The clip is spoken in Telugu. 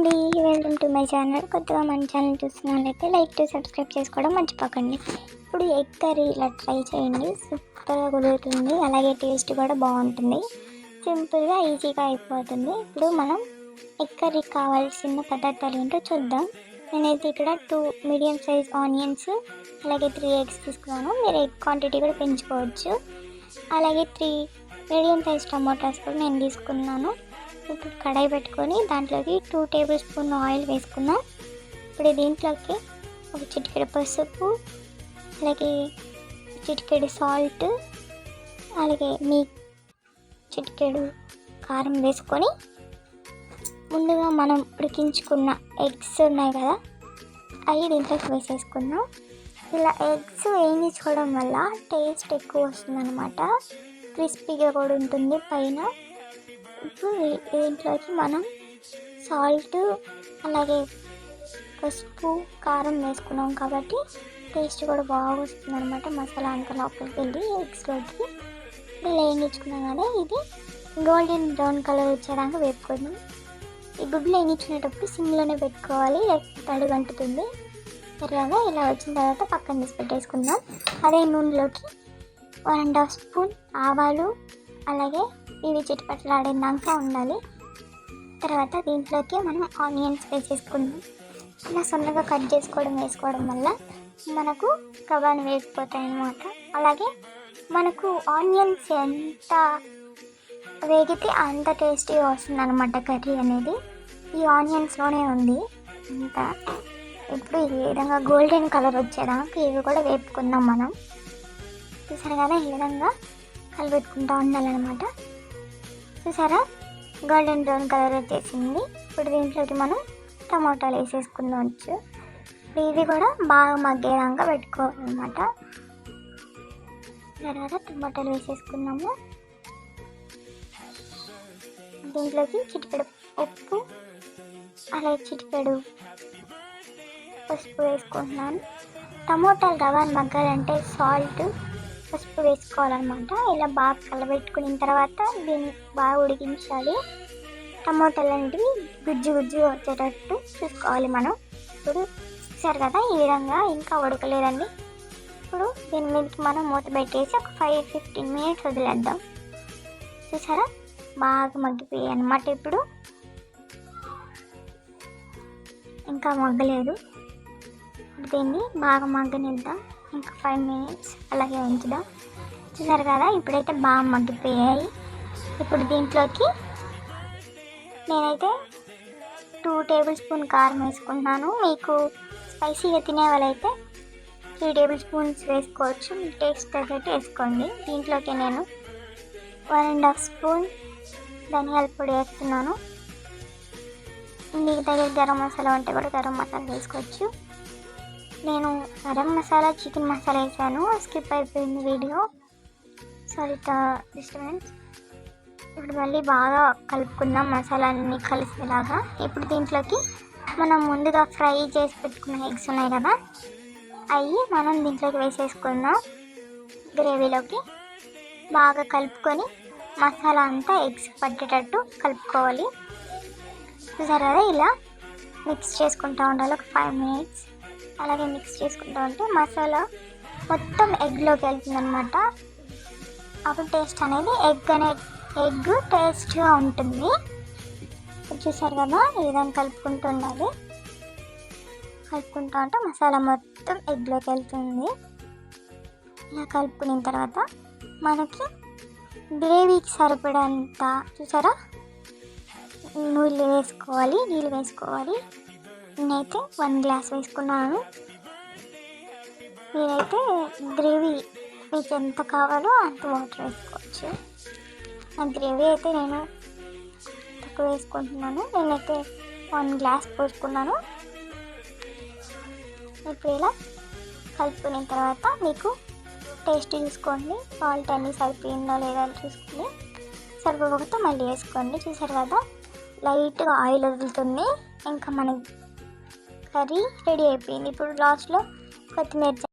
అండి, వెల్కమ్ టు మై ఛానల్. కొత్తగా మన ఛానల్ చూస్తున్నట్లయితే లైక్ టు సబ్స్క్రైబ్ చేసుకోవడం మర్చిపోకండి. ఇప్పుడు ఎగ్ కర్రీ ఇలా ట్రై చేయండి, సూపర్గా కుదురుతుంది. అలాగే టేస్ట్ కూడా బాగుంటుంది. సింపుల్గా ఈజీగా అయిపోతుంది. ఇప్పుడు మనం ఎగ్ కర్రీకి కావాల్సిన పదార్థాలు ఏంటో చూద్దాం. నేనైతే ఇక్కడ 2 మీడియం సైజ్ ఆనియన్స్, అలాగే 3 ఎగ్స్ తీసుకున్నాను. మీరు ఎగ్ క్వాంటిటీ కూడా పెంచుకోవచ్చు. అలాగే 3 మీడియం సైజ్ టమాటాస్ కూడా నేను తీసుకున్నాను. ఇప్పుడు కడాయి పెట్టుకొని దాంట్లోకి 2 టేబుల్ స్పూన్ ఆయిల్ వేసుకున్నాం. ఇప్పుడు దీంట్లోకి ఒక చిటికెడు పసుపు, అలాగే చిటికెడు సాల్ట్, అలాగే చిటికెడు కారం వేసుకొని ముందుగా మనం ఉడికించుకున్న ఎగ్స్ ఉన్నాయి కదా, అవి దీంట్లోకి వేసేసుకుందాం. ఇలా ఎగ్స్ వేయించుకోవడం వల్ల టేస్ట్ ఎక్కువ వస్తుంది అనమాట. క్రిస్పీగా కూడా ఉంటుంది పైన. ఇప్పుడు దీంట్లోకి మనం సాల్ట్, అలాగే పసుపు, కారం వేసుకున్నాం కాబట్టి టేస్ట్ కూడా బాగా వస్తుంది అనమాట. మసాలా అంతా లోపలికి వెళ్ళి ఎగ్స్లోకి ఇలా వేయించుకున్నాం కదా, ఇది గోల్డెన్ బ్రౌన్ కలర్ వచ్చేదాకా వేపుకుందాం. ఈ గుడ్లు వేయించుకునేటప్పుడు సిమ్లోనే పెట్టుకోవాలి, లేకపోతే అడుగంటుతుంది. సరిగా ఇలా వచ్చిన తర్వాత పక్కన తీసి పెట్టేసుకుందాం. అదే నూనెలోకి 1.5 స్పూన్ ఆవాలు, అలాగే ఇవి చిటిపట్లాడినాక ఉండాలి. తర్వాత దీంట్లోకి మనం ఆనియన్స్ వేసేసుకుందాం. ఇలా సన్నగా కట్ వేసుకోవడం వల్ల మనకు కబాన్ వేగిపోతాయి అన్నమాట. అలాగే మనకు ఆనియన్స్ ఎంత వేగితే అంత టేస్టీగా వస్తుంది అనమాట కర్రీ అనేది. ఈ ఆనియన్స్లోనే ఉంది అంత. ఇప్పుడు ఈ విధంగా గోల్డెన్ కలర్ వచ్చేదాకా ఇవి కూడా వేపుకుందాం మనం. చూసారు కదా, ఈ విధంగా కలిపెట్టుకుంటూ ఉండాలన్నమాట. చూసారా, గోల్డెన్ బ్రౌన్ కలర్ వచ్చేసింది. ఇప్పుడు దీంట్లోకి మనం టమాటాలు వేసేసుకుందావచ్చు. ఇవి కూడా బాగా మగ్గేదాకా పెట్టుకోవాలన్నమాట. తర్వాత టమాటాలు వేసేసుకున్నాము. దీంట్లోకి చిటికెడు ఉప్పు, అలాగే చిటికెడు పసుపు వేసుకుంటున్నాను. టమోటాలు రవాన్ని మగ్గాలంటే సాల్ట్, పసుపు వేసుకోవాలన్నమాట. ఇలా బాగా కలబెట్టుకున్న తర్వాత దీన్ని బాగా ఉడికించాలి. టమోటాలు అనేవి గుజ్జు వచ్చేటట్టు చూసుకోవాలి మనం. ఇప్పుడు చూసారు కదా, ఈ విధంగా ఇంకా ఉడకలేదండి. ఇప్పుడు దీని మీదకి మనం మూత పెట్టేసి ఒక 5-15 మినిట్స్ వదిలేద్దాం. చూసారా, బాగా మగ్గిపోయాయి అన్నమాట. ఇప్పుడు ఇంకా మగ్గలేదు. దీన్ని బాగా మగ్గనిద్దాం. ఇంకా 5 మినిట్స్ అలాగే ఉంచుదాం. చూసారు కదా, ఇప్పుడైతే బాగా మగ్గిపోయాయి. ఇప్పుడు దీంట్లోకి నేనైతే 2 టేబుల్ స్పూన్ కారం వేసుకుంటున్నాను. మీకు స్పైసీగా తినే వాళ్ళైతే 3 టేబుల్ స్పూన్స్ వేసుకోవచ్చు. మీ టేస్ట్ తగ్గట్టు వేసుకోండి. దీంట్లోకి నేను 1.5 స్పూన్ ధనియాల పొడి వేస్తున్నాను. మీకు దగ్గర గరం మసాలా ఉంటే కూడా గరం మసాలా వేసుకోవచ్చు. నేను గరం మసాలా, చికెన్ మసాలా వేసాను, స్కిప్ అయిపోయింది వీడియో, సారీ డిస్టర్బెన్స్. ఇప్పుడు మళ్ళీ బాగా కలుపుకుందాం మసాలా అన్నీ కలిసేలాగా. ఇప్పుడు దీంట్లోకి మనం ముందుగా ఫ్రై చేసి పెట్టుకున్న ఎగ్స్ ఉన్నాయి కదా, అవి మనం దీంట్లోకి వేసేసుకుందాం. గ్రేవీలోకి బాగా కలుపుకొని మసాలా అంతా ఎగ్స్ పట్టేటట్టు కలుపుకోవాలి. చూసారు కదా, ఇలా మిక్స్ చేసుకుంటూ ఉండాలి ఒక 5 మినిట్స్. అలాగే మిక్స్ చేసుకుంటూ ఉంటే మసాలా మొత్తం ఎగ్లోకి వెళ్తుంది అనమాట. అప్పుడు టేస్ట్ అనేది ఎగ్ టేస్ట్గా ఉంటుంది. చూసారు కదా, ఈ విధంగా కలుపుకుంటూ ఉండాలి. కలుపుకుంటూ ఉంటే మసాలా మొత్తం ఎగ్లోకి వెళ్తుంది. ఇలా కలుపుకున్న తర్వాత మనకి గ్రేవీకి సరిపడంత, చూసారా, నీళ్ళు వేసుకోవాలి. నేనైతే 1 గ్లాస్ వేసుకున్నాను. మీరైతే గ్రేవీ మీకు ఎంత కావాలో అంత వాటర్ వేసుకోవచ్చు. ఆ గ్రేవీ అయితే నేను తక్కువ వేసుకుంటున్నాను. నేనైతే 1 గ్లాస్ పోసుకున్నాను. ఇప్పుడు ఇలా కలుపుకున్న తర్వాత మీకు టేస్ట్ చూసుకోండి, సాల్ట్ అన్నీ సరిపోయిందో లేదో అని చూసుకుని, సరిపోకపోతే మళ్ళీ వేసుకోండి. చూసారు కదా, లైట్గా ఆయిల్ వదులుతుంది. ఇంకా మన కర్రీ రెడీ అయిపోయింది. ఇప్పుడు లాస్ట్లో కొత్తిమీర